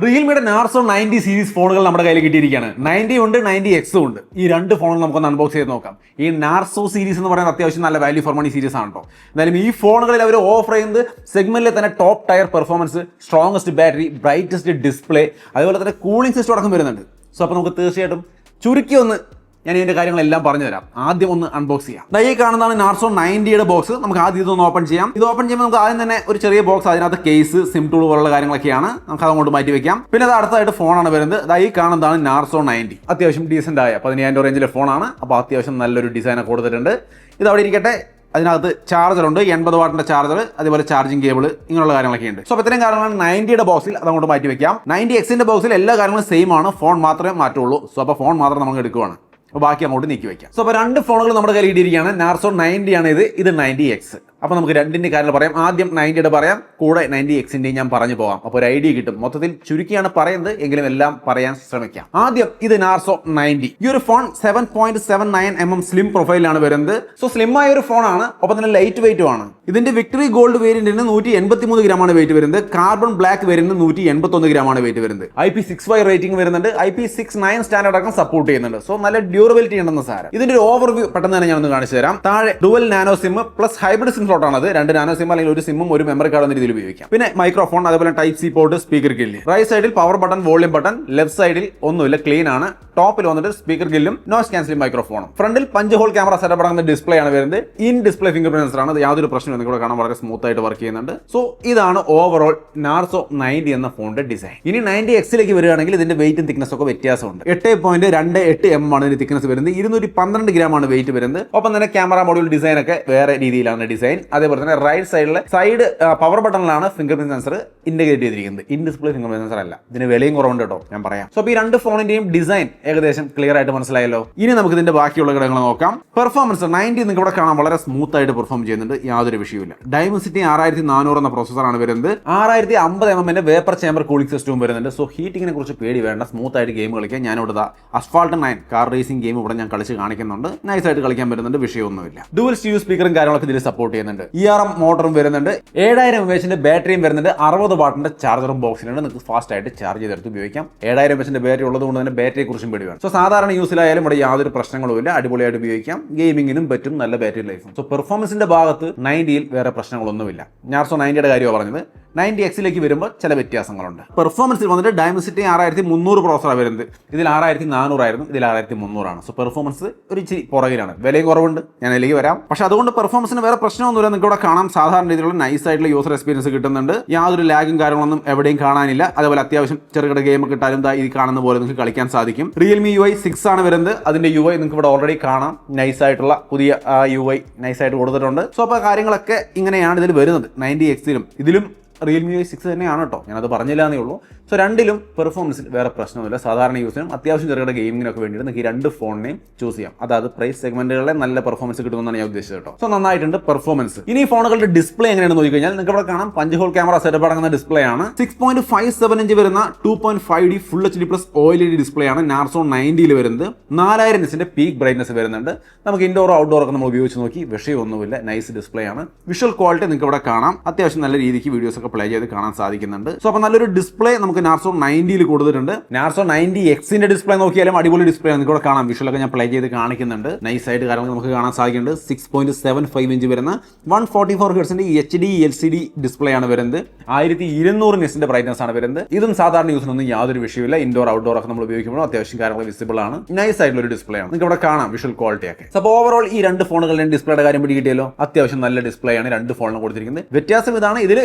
റിയൽമിയുടെ Narzo 90 series ഫോണുകൾ നമ്മുടെ കയ്യിൽ കിട്ടിയിരിക്കുകയാണ്. 90 ഉണ്ട്, 90X ഉണ്ട്. ഈ രണ്ട് ഫോണുകൾ നമുക്കൊന്ന് അൺബോക്സ് ചെയ്ത് നോക്കാം. ഈ നാർസോ സീരീസ് എന്ന് പറയുന്നത് അത്യാവശ്യം നല്ല വാല്യൂ ഫോർ മണി സീരീസ് ആണ് കേട്ടോ. എന്തായാലും ഈ ഫോണുകളിൽ അവർ ഓഫർ ചെയ്യുന്നത് സെഗ്മെന്റിലെ തന്നെ top tier performance, strongest battery, brightest display, അതുപോലെ തന്നെ കൂളിംഗ് സിസ്റ്റം അടക്കം വരുന്നുണ്ട്. സോ അപ്പോൾ നമുക്ക് തീർച്ചയായിട്ടും ചുരുക്കി ഒന്ന് ഞാൻ ഇതിന്റെ കാര്യങ്ങളെല്ലാം പറഞ്ഞു തരാം. ആദ്യം ഒന്ന് അൺബോക്സ് ചെയ്യാം. ഈ കാണുന്നതാണ് നാർസോ 90യുടെ ബോക്സ്. നമുക്ക് ആദ്യം ഇതൊന്ന് ഓപ്പൺ ചെയ്യാം. ഇത് ഓപ്പൺ ചെയ്യുമ്പോൾ നമുക്ക് ആദ്യം തന്നെ ഒരു ചെറിയ ബോക്സ്, അതിനകത്ത് കേസ്, സിം ടൂൾ പോലുള്ള കാര്യങ്ങളൊക്കെയാണ്. നമുക്ക് അതങ്ങോട്ട് മാറ്റി വെക്കാം. പിന്നെ അത് അടുത്തായിട്ട് ഫോണാണ് വരുന്നത്. ഈ കാണുന്നതാണ് നാർസോ 90. അത്യാവശ്യം ഡീസെന്റ് ആയ 15,000 റേഞ്ചിലെ ഫോണാണ്. അപ്പോൾ അത്യാവശ്യം നല്ലൊരു ഡിസൈനൊക്കെ കൊടുത്തിട്ടുണ്ട്. ഇത് അവിടെ ഇരിക്കട്ടെ. അതിനകത്ത് ചാർജറുണ്ട്, 80 വാട്ടിന്റെ ചാർജർ, അതേപോലെ ചാർജിങ് കേബിൾ, ഇങ്ങനെയുള്ള കാര്യങ്ങളൊക്കെ ഉണ്ട്. സോ അപ്പോൾ ഇത്രയും കാര്യങ്ങളാണ് 90യുടെ ബോക്സിൽ. അതങ്ങോട്ട് മാറ്റി വെക്കാം. 90Xന്റെ ബോക്സിൽ എല്ലാ കാര്യങ്ങളും സെയിം ആണ്. ഫോൺ മാത്രമേ മാറ്റുള്ളൂ. സോ അപ്പോൾ ഫോൺ മാത്രം നമുക്ക് എടുക്കുവാണ്. ബാക്കി അങ്ങോട്ട് നീക്കി വെക്കാം. സോ അപ്പോൾ രണ്ട് ഫോണുകൾ നമ്മുടെ കയ്യിൽ ഇട്ടിരിക്കുകയാണ്. നാർസോ 90 ആണ് ഇത് 90X. അപ്പോൾ നമുക്ക് രണ്ടിന്റെ കാര്യങ്ങൾ പറയാം. ആദ്യം 90യുടെ പറയാം, കൂടെ 90Xന്റെയും ഞാൻ പറഞ്ഞു പോകാം. അപ്പോൾ ഒരു ഐഡിയ കിട്ടും. മൊത്തത്തിൽ ചുരുക്കിയാണ് പറയുന്നത്, എങ്കിലും എല്ലാം പറയാൻ ശ്രമിക്കാം. ആദ്യം ഇത് നാർസോ 90. ഈ ഒരു ഫോൺ 7.79 സ്ലിം പ്രൊഫൈലാണ് വരുന്നത്. സോ സ്ലിം ആയ ഒരു ഫോണാണ്, ഒപ്പം തന്നെ ലൈറ്റ് വെയിറ്റും ആണ്. ഇതിന്റെ വിക്ടറി ഗോൾഡ് വേരിയന്റിന് 183 ഗ്രാമാണ് വെയിറ്റ് വരുന്നത്. കാർബൺ ബ്ലാക്ക് വേരിയന്റിന് 181 ഗ്രാമാണ് വെയിറ്റ് വരുന്നത്. IP65 റേറ്റിംഗ് വരുന്നുണ്ട്. IP69 സ്റ്റാൻഡേർഡ് അടക്കം സപ്പോർട്ട് ചെയ്യുന്നുണ്ട്. സോ നല്ല ഡ്യൂറബിലിറ്റി ഉണ്ടെന്ന സാരം. ഇതിന്റെ ഒരു ഓവർവ്യൂ പെട്ടെന്ന് തന്നെ ഞാൻ ഒന്ന് കാണിച്ചു തരാം. താഴെ dual nano SIM plus hybrid SIM സ്ലോട്ടാണത്. 2 നാനോ സിം അല്ലെങ്കിൽ ഒരു സിമ്മും ഒരു മെമ്മറി കാർഡ് എന്ന രീതിയിൽ ഉപയോഗിക്കാം. പിന്നെ മൈക്രോഫോൺ, അതേപോലെ type C port, speaker grill. Right സൈഡിൽ power button, volume button. Left സൈഡിൽ ഒന്നുമില്ല, ക്ലീൻ ആണ്. ടോപ്പിൽ വന്നിട്ട് സ്പീക്കർ ഗില്ലും നോയ്സ് ക്യാൻസലിംഗ് മൈക്രോഫോണും. ഫ്രണ്ടിൽ 5 ഹോൾ ക്യാമറ സെറ്റപ്പ് അടങ്ങുന്ന ഡിസ്പ്ലേ ആണ് വരുന്നത്. In display fingerprint sensor ആണ്. അത് യാതൊരു പ്രശ്നവും ഇവിടെ കാണാൻ വളരെ സ്മൂത്ത് ആയിട്ട് വർക്ക് ചെയ്യുന്നുണ്ട്. സോ ഇതാണ് ഓവറോൾ നാർസോ 90 എന്ന ഫോണിന്റെ ഡിസൈൻ. ഇനി 90Xലേക്ക് വരികയാണെങ്കിൽ ഇതിന്റെ വെയിറ്റും തിക്നെസ് ഒക്കെ വ്യത്യാസമുണ്ട്. 8.28 ആണ് ഇതിന്റെ തിക്നെസ് വരുന്നത്. 212 ഗ്രാമാണ് വെയിറ്റ് വരുന്നത്. ഒപ്പം തന്നെ ക്യാമറ മോഡ്യൂൾ ഡിസൈൻ ഒക്കെ വേറെ രീതിയിലാണ് ഡിസൈൻ. അതേപോലെ തന്നെ റൈറ്റ് സൈഡിലെ സൈഡ് പവർ ബട്ടണിലാണ് ഫിംഗർ പ്രിന്റ് സെൻസർ ഇന്റഗ്രേറ്റ് ചെയ്തിരിക്കുന്നത്. In display fingerprint sensor അല്ല. ഇതിന് വിലയും കുറവുണ്ട് കേട്ടോ, ഞാൻ പറയാം. സോ ഈ രണ്ട് ഫോണിന്റെയും ഡിസൈൻ ഏകദേശം ക്ലിയർ ആയിട്ട് മനസ്സിലായല്ലോ. ഇനി നമുക്ക് ഇതിന്റെ ബാക്കിയുള്ള ഘടകങ്ങൾ നോക്കാം. പെർഫോമൻസ് 90 നിങ്ങൾക്ക് ഇവിടെ കാണാൻ വളരെ സ്മൂത്ത് ആയിട്ട് പെർഫോം ചെയ്യുന്നുണ്ട്, യാതൊരു വിഷയമില്ല. ഡൈമെൻസിറ്റി 6400 എന്ന പ്രോസസ്സറാണ് വരുന്നത്. 650 വേപ്പർ ചേമ്പർ കൂളിംഗ് സിസ്റ്റവും വരുന്നുണ്ട്. സോ ഹീറ്റിങ്ങിനെ കുറിച്ച് പേടി വേണ്ട, സ്മൂത്ത് ആയിട്ട് ഗെയിം കളിക്കാൻ. ഞാനിവിടെ അസ്ഫാൾട്ട് 9 കാർ റേസിംഗ് ഗെയിം ഇവിടെ ഞാൻ കളിച്ച് കാണിക്കുന്നുണ്ട്. നൈസ് ആയിട്ട് കളിക്കാൻ പറ്റുന്നുണ്ട്, വിഷയമൊന്നുമില്ല. ഡുവൽ സ്റ്റീരിയോ സ്പീക്കറും കാര്യങ്ങളൊക്കെ ഇതിൽ സപ്പോർട്ട് ചെയ്യുന്നുണ്ട്. ERM മോട്ടറും വരുന്നുണ്ട്. 7000 mAhന്റെ ബാറ്ററിയും വരുന്നുണ്ട്. 60 വാട്ടിന്റെ ചാർജറും ബോക്സിലുണ്ട്. നിങ്ങൾക്ക് ഫാസ്റ്റ് ആയിട്ട് ചാർജ് ചെയ്തെടുത്ത് ഉപയോഗിക്കാം. 7000 mAhന്റെ ബാറ്ററി ഉള്ളതുകൊണ്ട് തന്നെ ബാറ്ററിയെ കുറിച്ചും പേടി വേണം. സോ സാധാരണ യൂസിലായാലും ഇവിടെ യാതൊരു പ്രശ്നങ്ങളുമില്ല, അടിപൊളിയായിട്ട് ഉപയോഗിക്കാം. ഗെയിമിങ്ങിനും പറ്റും, നല്ല ബാറ്ററി ലൈഫും. സോ പെർഫോമൻസിന്റെ ഭാഗത്ത് 90ൽ വേറെ പ്രശ്നങ്ങളൊന്നുമില്ല. നാർസോ 90യുടെ കാര്യമാണ് പറഞ്ഞത്. 90Xലേക്ക് വരുമ്പോൾ ചില വ്യത്യാസങ്ങളുണ്ട്. പെർഫോമൻസിൽ വന്നിട്ട് ഡൈമെൻസിറ്റി 6300 പ്രോസറാണ് വരുന്നത്. ഇതിൽ 6400 ആയിരുന്നു, ഇതിൽ 6300 ആണ്. സോ പെർഫോമൻസ് ഒരു ഇച്ചിരി പുറകിലാണ്. വിലയും കുറവുണ്ട്, ഞാൻ അതിലേക്ക് വരാം. പക്ഷെ അതുകൊണ്ട് പെർഫോമൻസിന് വേറെ പ്രശ്നമൊന്നുമില്ല. നിങ്ങൾക്ക് ഇവിടെ കാണാം, സാധാരണ രീതിയിലുള്ള നൈസ് ആയിട്ടുള്ള യൂസർ എക്സ്പീരിയൻസ് കിട്ടുന്നുണ്ട്. യാതൊരു ലാഗും കാര്യങ്ങളൊന്നും എവിടെയും കാണാനില്ല. അതേപോലെ അത്യാവശ്യം ചെറുകിട ഗെയിം കിട്ടാനും ഈ കാണുന്ന പോലെ നിങ്ങൾക്ക് കളിക്കാൻ സാധിക്കും. റിയൽമി UI 6 ആണ് വരുന്നത്. അതിന്റെ UI നിങ്ങൾക്ക് ഇവിടെ ഓൾറെഡി കാണാം. നൈസ് ആയിട്ടുള്ള പുതിയ UI നൈസ് ആയിട്ട് കൊടുത്തിട്ടുണ്ട്. സോ അപ്പോൾ കാര്യങ്ങളൊക്കെ ഇങ്ങനെയാണ് ഇതിൽ വരുന്നത്. 90Xലും ഇതിലും റിയൽമി UI 6 തന്നെയാണ് കേട്ടോ, ഞാനത് പറഞ്ഞില്ല എന്നേ ഉള്ളൂ. സോ രണ്ടിലും പെർഫോമൻസിൽ വേറെ പ്രശ്നമൊന്നുമില്ല. സാധാരണ യൂസിനും അത്യാവശ്യം ചെറുകിട ഗെയിമിങ്ങിനൊക്കെ വേണ്ടിയിട്ട് നിങ്ങൾക്ക് ഈ രണ്ട് ഫോണിനെയും ചൂസ് ചെയ്യാം. അതായത് പ്രൈസ് സെഗ്മെന്റുകളിലെ നല്ല പെർഫോമൻസ് കിട്ടുമെന്നാണ് ഞാൻ ഉദ്ദേശിച്ചത് കേട്ടോ. സോ നന്നായിട്ടുണ്ട് പെർഫോമൻസ്. ഇനി ഈ ഫോണുകളുടെ ഡിസ്പ്ലേ എങ്ങനെയാണെന്ന് നോക്കിക്കഴിഞ്ഞാൽ നിങ്ങൾക്ക് ഇവിടെ കാണാം 5 ഹോൾ ക്യാമറ സെറ്റപ്പ് അടങ്ങുന്ന ഡിസ്പ്ലേ ആണ്. 6.57 ഇഞ്ച് വരുന്ന 2.5D full HD plus OLED display ആണ് നാർസോ 90ൽ വരുന്നത്. 4000 nitsന്റെ പീക്ക് ബ്രൈറ്റ്നസ് വരുന്നുണ്ട്. നമുക്ക് ഇൻഡോർ ഔട്ട്ഡോർ ഒക്കെ നമ്മൾ ഉപയോഗിച്ച് നോക്കി, വിഷയമൊന്നുമില്ല. നൈസ് ഡിസ്പ്ലേ ആണ്. വിഷ്വൽ ക്വാളിറ്റി നിങ്ങൾക്ക് ഇവിടെ കാണാം. അത്യാവശ്യം നല്ല രീതിക്ക് വീഡിയോസ് ഒക്കെ പ്ലേ ചെയ്ത് കാണാൻ സാധിക്കുന്നുണ്ട്. സോ അപ്പോൾ നല്ലൊരു ഡിസ്പ്ലേ നമുക്ക് നാർസോ 90ൽ കൊടുത്തിട്ടുണ്ട്. നാർസോ 90Xന്റെ ഡിസ്പ്ലേ നോക്കിയാലും അടിപൊളി ഡിസ്പ്ലേ ആണ്. നിങ്ങൾക്ക് ഇവിടെ കാണാം, വിഷ്വലൊക്കെ ഞാൻ പ്ലേ ചെയ്ത് കാണിക്കുന്നുണ്ട്. നൈസ് ആയിട്ട് കാര്യങ്ങൾ നമുക്ക് കാണാൻ സാധിക്കുന്നുണ്ട്. 6.75 ഇഞ്ച് വരുന്ന 144 ഹെർട്സിന്റെ HD LCD ഡിസ്പ്ലേ ആണ് വരുന്നത്. 1200 nitsന്റെ ബ്രൈറ്റ്നസ് ആണ് വരുന്നത്. ഇതും സാധാരണ യൂസിനൊന്നും യാതൊരു വിഷയമില്ല. ഇൻഡോർ ഔട്ട്ഡോർ ഒക്കെ നമ്മൾ ഉപയോഗിക്കുമ്പോൾ അത്യാവശ്യം കാര്യങ്ങൾ വിസിബിൾ ആണ്. നൈസ് ആയിട്ടുള്ള ഒരു ഡിസ്പ്ലേ ആണ്. നിങ്ങൾക്ക് ഇവിടെ കാണാം വിഷ്വൽ ക്വാളിറ്റി ഒക്കെ. അപ്പോൾ ഓവറോൾ ഈ രണ്ട് ഫോണുകളുടെ ഡിസ്പ്ലേയുടെ കാര്യം പിടി കിട്ടിയല്ലോ. അത്യാവശ്യം നല്ല ഡിസ്പ്ലേ ആണ് രണ്ട് ഫോണിലും കൊടുത്തിരിക്കുന്നത്. വ്യത്യാസം ഇതാണ്, ഇതിൽ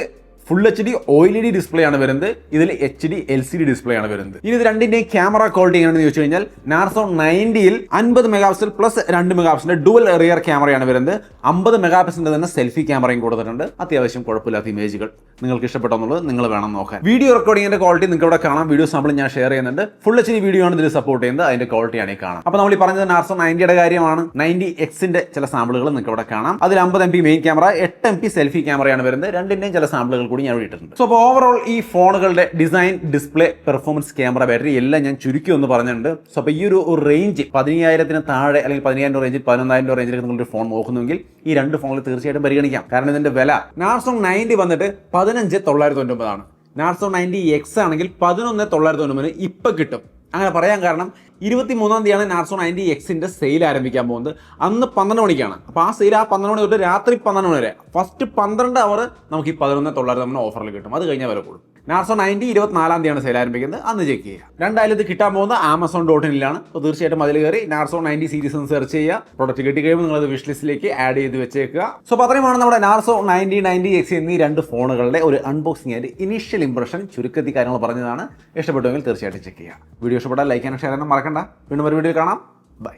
ഫുൾ HD OLED ഡിസ്പ്ലേ ആണ് വരുന്നത്. ഇതിൽ HD LCD ഡിസ്പ്ലേ ആണ് വരുന്നത്. ഇനി ഇത് രണ്ടിന്റെയും ക്യാമറ ക്വാളിറ്റി എങ്ങനെയാണെന്ന് ചോദിച്ചു കഴിഞ്ഞാൽ നാർസോ 90ൽ 50 മെഗാപിക്സൽ പ്ലസ് 2 മെഗാപിക്സലിന്റെ ഡുവൽ റിയർ ക്യാമറയാണ് വരുന്നത്. 50 മെഗാപിക്സലിന്റെ തന്നെ സെൽഫി ക്യാമറയും കൊടുത്തിട്ടുണ്ട്. അത്യാവശ്യം കുഴപ്പമില്ലാത്ത ഇമേജുകൾ നിങ്ങൾക്ക് ഇഷ്ടപ്പെട്ടെന്നുള്ളത് നിങ്ങൾ വേണം നോക്കാൻ. വീഡിയോ റെക്കോർഡിംഗിന്റെ ക്വാളിറ്റി നിങ്ങൾക്ക് ഇവിടെ കാണാം. വീഡിയോ സാമ്പിൾ ഞാൻ ഷെയർ ചെയ്യുന്നുണ്ട്. ഫുൾ HD വീഡിയോ ആണ് ഇതിൽ സപ്പോർട്ട് ചെയ്യുന്നത്. അതിന്റെ ക്വാളിറ്റിയാണ് ഈ കാണാം. അപ്പോൾ നമ്മൾ ഈ പറഞ്ഞത് നാർസോ 90യുടെ കാര്യമാണ്. 90Xന്റെ ചില സാമ്പിളുകൾ നിങ്ങൾക്ക് ഇവിടെ കാണാം. അതിൽ 50 MP main camera, 8 MP selfie ക്യാമറയാണ് വരുന്നത്. രണ്ടിന്റെയും ചില സാമ്പിളുകൾ കൂടി ഞാൻ ഇട്ടിട്ടുണ്ട്. സോ അപ്പോൾ ഓവറോൾ ഈ ഫോണുകളുടെ design, display, performance, camera, battery എല്ലാം ഞാൻ ചുരുക്കി ഒന്ന് പറഞ്ഞിട്ടുണ്ട്. സോ അപ്പോൾ ഈ ഒരു റേഞ്ച് 15000 താഴെ അല്ലെങ്കിൽ 15000 റേഞ്ചിൽ 11000 റേഞ്ചിലേക്ക് നിങ്ങളൊരു ഫോൺ നോക്കുന്നെങ്കിൽ ഈ രണ്ട് ഫോണിൽ തീർച്ചയായിട്ടും പരിഗണിക്കാം. കാരണം ഇതിന്റെ വില നാർസോ 90 വന്നിട്ട് 15999 ആണ്. നാർസോ 90X ആണെങ്കിൽ 11,990 ഇപ്പം കിട്ടും. അങ്ങനെ പറയാൻ കാരണം 23-ാം തീയതിയാണ് നാർസോ 90Xന്റെ സെയിൽ ആരംഭിക്കാൻ പോകുന്നത്. അന്ന് 12 മണിക്കാണ്. അപ്പോൾ ആ സെയിൽ 12 മണി തൊട്ട് രാത്രി 12 മണി വരെ ഫസ്റ്റ് 12 അവർ നമുക്ക് ഈ 11,990 ഓഫറിൽ കിട്ടും. അത് കഴിഞ്ഞാൽ വില കൂടും. നാർസോ 90 24-ാം തീയതിയാണ് സെയിൽ ആരംഭിക്കുന്നത്. അന്ന് ചെക്ക് ചെയ്യുക. രണ്ടായാലും ഇത് കിട്ടാൻ പോകുന്നത് Amazon.in-ലാണ്. അപ്പോൾ തീർച്ചയായിട്ടും അതിൽ കയറി നാർസോ 90 സീരീസ് എന്ന് സെർച്ച് ചെയ്യുക. പ്രൊഡക്റ്റ് കിട്ടിക്കഴിയുമ്പോൾ നിങ്ങളത് വിഷ് ലിസ്റ്റിലേക്ക് ആഡ് ചെയ്ത് വെച്ചേക്കുക. സോ അപ്പോൾ അത്രയുമാണ് നമ്മുടെ നാർസോ 90, 90X എന്നീ 2 ഫോണുകളുടെ ഒരു അൺബോക്സിംഗ് ആൻഡ് ഇനീഷ്യൽ ഇംപ്രഷൻ ചുരുക്കത്തിൽ കാര്യങ്ങൾ പറഞ്ഞതാണ്. ഇഷ്ടപ്പെട്ടുവെങ്കിൽ തീർച്ചയായിട്ടും ചെക്ക് ചെയ്യുക. വീഡിയോ ഇഷ്ടപ്പെട്ടാൽ ലൈക്ക് ചെയ്യാനും ഷെയർ ചെയ്യാനും മറക്കണ്ട. വീണ്ടും ഒരു വീഡിയോ കാണാം. ബൈ.